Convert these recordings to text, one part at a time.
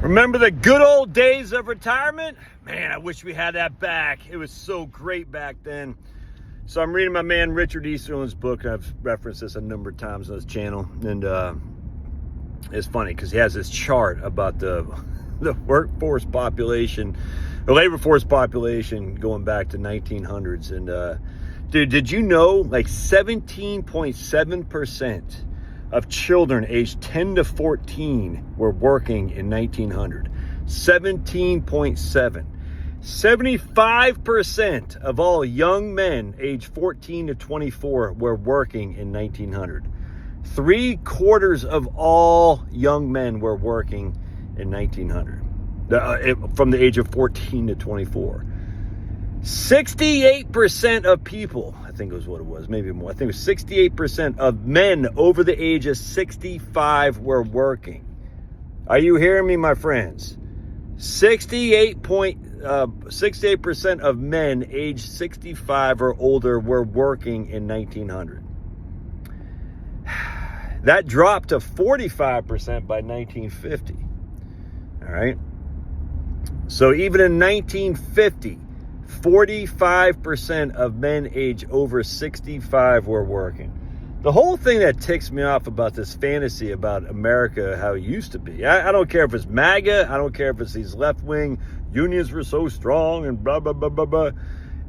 Remember the good old days of retirement? Man, I wish we had that back. It was so great back then. So I'm reading my man Richard Easterlin's book. I've referenced this a number of times on this channel. And it's funny because he has this chart about the workforce population, the labor force population going back to 1900s. And dude, did you know like 17.7% of children aged 10 to 14 were working in 1900? 17.7. 75% of all young men aged 14 to 24 were working in 1900. 3/4 of all young men were working in 1900 from the age of 14 to 24. 68% of people, I think it was what it was, maybe more. I think it was 68% of men over the age of 65 were working. Are you hearing me, my friends? 68% of men aged 65 or older were working in 1900. That dropped to 45% by 1950. All right. So even in 1950, 45% of men age over 65 were working. The whole thing that ticks me off about this fantasy about America, how it used to be. I don't care if it's MAGA. I don't care if it's these left-wing unions were so strong and blah, blah, blah, blah, blah.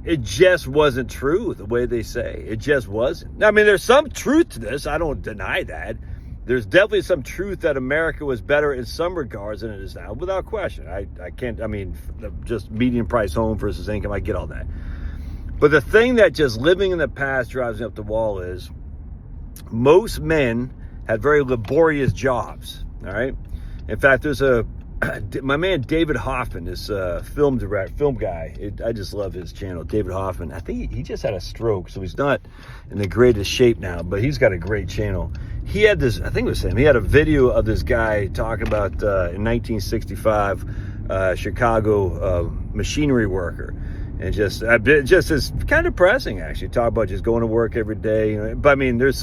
It just wasn't true the way they say. It just wasn't. I mean, there's some truth to this. I don't deny that. There's definitely some truth that America was better in some regards than it is now, without question. I can't, I mean, just median price home versus income, I get all that. But the thing that just living in the past drives me up the wall is most men had very laborious jobs, all right? In fact, there's my man David Hoffman, this film guy. I just love his channel, David Hoffman. I think he just had a stroke, so he's not in the greatest shape now, but he's got a great channel. He had this, I think it was him, he had a video of this guy talking about in 1965, Chicago machinery worker. And just is kind of depressing, actually. Talk about just going to work every day. You know? But I mean, it was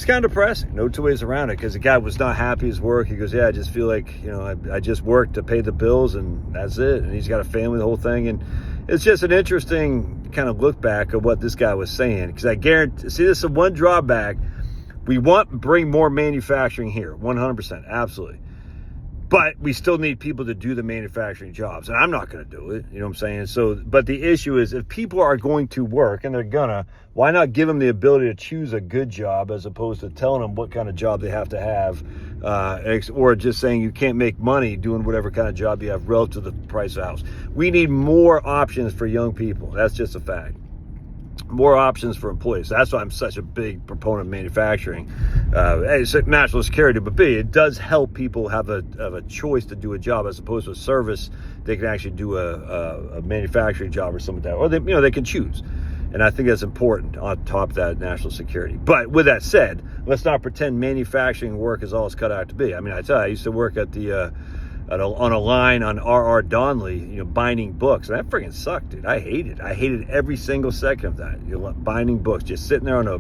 kind of depressing. No two ways around it, because the guy was not happy at his work. He goes, yeah, I just feel like, you know, I just work to pay the bills and that's it. And he's got a family, the whole thing. And it's just an interesting kind of look back of what this guy was saying. Because I guarantee, see, this is one drawback. We want to bring more manufacturing here, 100%, absolutely. But we still need people to do the manufacturing jobs. And I'm not going to do it. You know what I'm saying? So, but the issue is if people are going to work, and they're gonna, why not give them the ability to choose a good job as opposed to telling them what kind of job they have to have, or just saying you can't make money doing whatever kind of job you have relative to the price of a house. We need more options for young people. That's just a fact. More options for employees. That's why I'm such a big proponent of manufacturing. It's national security, but B, it does help people have a choice to do a job as opposed to a service. They can actually do a manufacturing job or something like that, or they can choose. And I think that's important on top of that, national security. But with that said, let's not pretend manufacturing work is all it's cut out to be. I mean, I tell you, I used to work at the on a line on R.R. Donnelley, binding books. And that freaking sucked, dude. I hated every single second of that. Binding books, just sitting there on a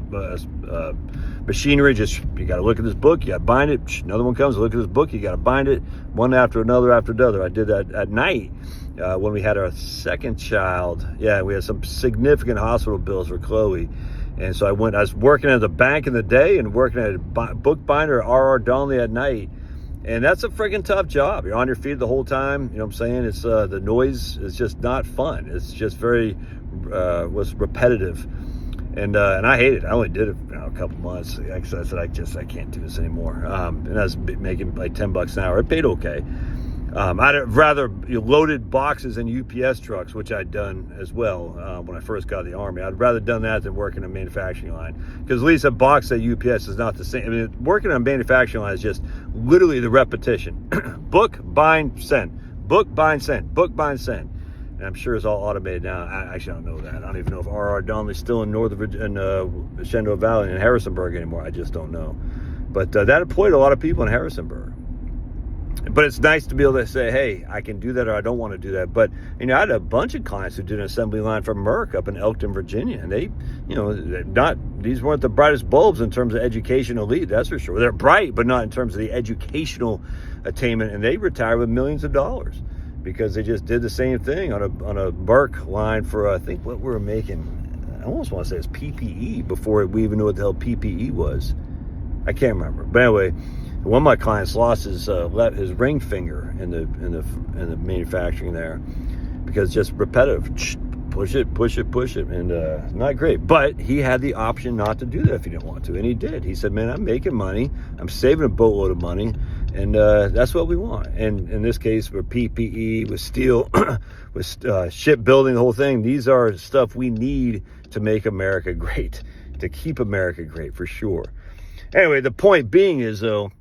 machinery, you got to look at this book, you got to bind it. Another one comes, look at this book, you got to bind it, one after another after another. I did that at night when we had our second child. Yeah, we had some significant hospital bills for Chloe. And so I was working at the bank in the day and working at a book binder at R.R. Donnelley at night. And that's a freaking tough job. You're on your feet the whole time. You know what I'm saying? It's the noise is just not fun. It's just very was repetitive, and I hate it. I only did it a couple months. Like I said, I can't do this anymore. And I was making like $10 an hour. It paid okay. I'd rather loaded boxes in UPS trucks, which I'd done as well when I first got out of the Army. I'd rather done that than working a manufacturing line, because at least a box at UPS is not the same. I mean, working on a manufacturing line is just literally the repetition. Book, bind, send. Book, bind, send. Book, bind, send. And I'm sure it's all automated now. I actually don't know that. I don't even know if R.R. Donnelley's still in Shenandoah Valley in Harrisonburg anymore. I just don't know. But that employed a lot of people in Harrisonburg. But it's nice to be able to say, hey, I can do that or I don't want to do that. But, I had a bunch of clients who did an assembly line for Merck up in Elkton, Virginia. And they, these weren't the brightest bulbs in terms of education elite, that's for sure. They're bright, but not in terms of the educational attainment. And they retired with millions of dollars because they just did the same thing on a Merck line for, I think, what we were making. I almost want to say it's PPE before we even knew what the hell PPE was. I can't remember. But anyway, one of my clients lost his ring finger in the manufacturing there because just repetitive, push it, and not great. But he had the option not to do that if he didn't want to, and he did. He said, "Man, I'm making money. I'm saving a boatload of money, and that's what we want." And in this case, with PPE, with steel, with shipbuilding, the whole thing, these are stuff we need to make America great, to keep America great for sure. Anyway, the point being is though,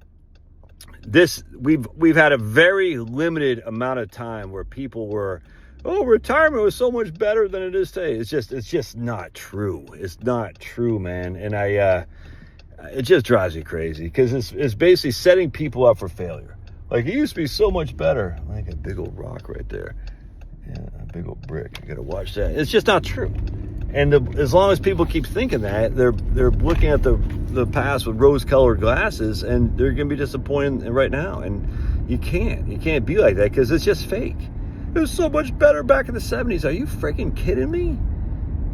we've had a very limited amount of time where people were, retirement was so much better than it is today. It's just not true. It's not true, man. And it just drives me crazy because it's basically setting people up for failure. Like, it used to be so much better. Like a big old rock right there. Yeah, a big old brick. You got to watch that. It's just not true. And as long as people keep thinking that, they're looking at the past with rose-colored glasses, and they're going to be disappointed right now. And you can't be like that because it's just fake. It was so much better back in the 70s. Are you freaking kidding me?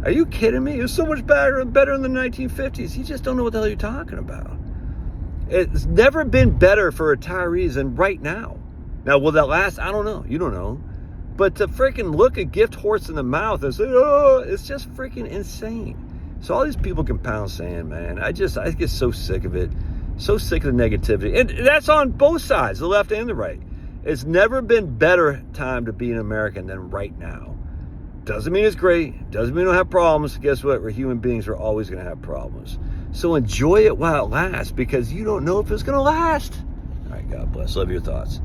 Are you kidding me? It was so much better in the 1950s. You just don't know what the hell you're talking about. It's never been better for retirees than right now. Now, will that last? I don't know. You don't know. But to freaking look a gift horse in the mouth and say, it's just freaking insane. So all these people can pound sand, man. I get so sick of it. So sick of the negativity. And that's on both sides, the left and the right. It's never been better time to be an American than right now. Doesn't mean it's great. Doesn't mean we don't have problems. Guess what? We're human beings. We're always going to have problems. So enjoy it while it lasts because you don't know if it's going to last. All right, God bless. Love your thoughts.